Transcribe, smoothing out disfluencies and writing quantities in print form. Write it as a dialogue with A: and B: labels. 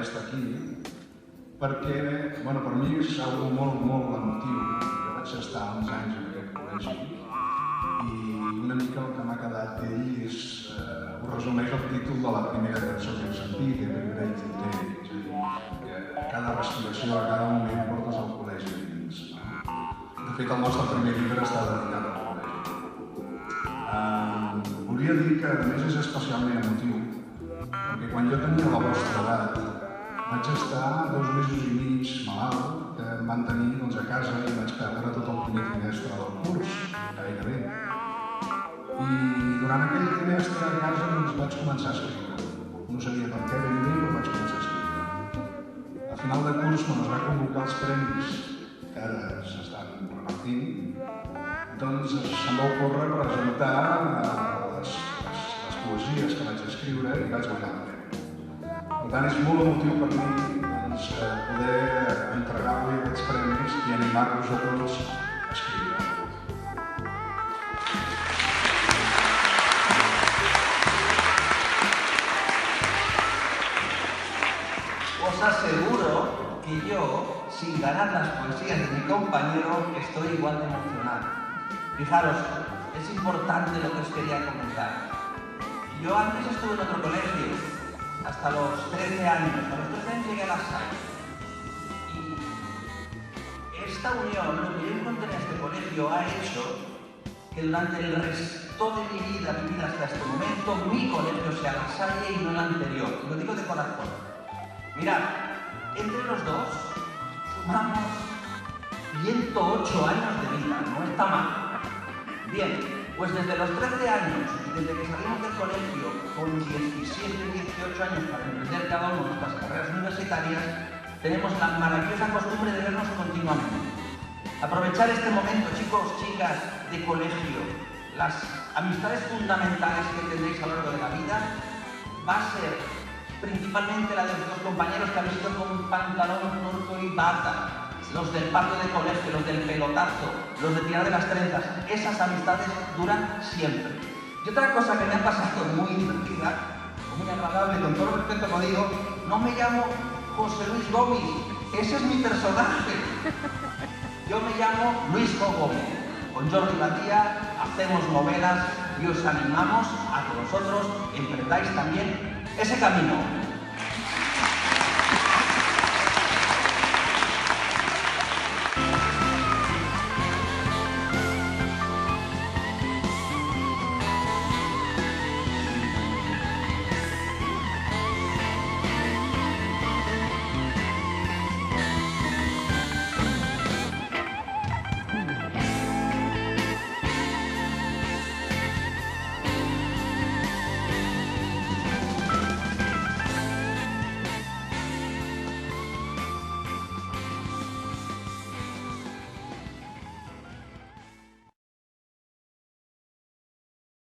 A: plaer estar aquí, perquè, bueno, per mi és algo molt emotiu. Jo vaig estar uns anys en aquest col·legi i una mica el que m'ha quedat d'ell és, ho resumeix el títol de la primera cançó que hem sentit, Every Breath You Take, és a dir, que cada respiració, a cada moment portes al col·legi dins. De fet, el nostre primer llibre està dedicat al col·legi. Volia dir que a més és especialment emotiu, perquè quan jo tenia la vostra edat vaig estar 2 mesos i mig malalt, que em van tenir a casa i vaig perdre tot el primer trimestre del curs, gairebé. I durant aquell trimestre a casa vaig començar a escriure. No sabia per què ben bé, però vaig començar a escriure. A final de curs, quan es va convocar els premis, que ara s'estan repartint, doncs se'm va ocórrer presentar les poesies que vaig escriure i vaig guanyar el premi. Per tant, és molt emotiu per mi poder entregar-li aquests premis i animar-vos a tots a escriure.
B: Os aseguro que yo, sin ganar las poesías de mi compañero, estoy igual de emocionado. Fijaros, es importante lo que os quería comentar. Yo antes estuve en otro colegio, hasta los 13 años. A los 13 años llegué a la SAI. Y esta unión, lo que yo encontré en este colegio, ha hecho que durante el resto de mi vida, vivida hasta este momento, mi colegio sea la SAI y no el anterior. Y lo digo de corazón. Mirad, entre los dos sumamos 108 años de vida, no está mal. Bien, pues desde los 13 años y desde que salimos del colegio con 17, 18 años para emprender cada uno de nuestras carreras universitarias, tenemos la maravillosa costumbre de vernos continuamente. Aprovechar este momento, chicos, chicas, de colegio, las amistades fundamentales que tendréis a lo largo de la vida, va a ser principalmente la de los compañeros que habéis ido con pantalón corto y bata, los del patio de colegio, los del pelotazo, los de tirar de las trenzas. Esas amistades duran siempre. Y otra cosa que me ha pasado muy divertida, muy agradable, con todo respeto lo digo, no me llamo José Luis Gómez, ese es mi personaje. Yo me llamo Luis Jo Gómez. Con Jordi Batía hacemos novelas y os animamos a que vosotros emprendáis también ese camino.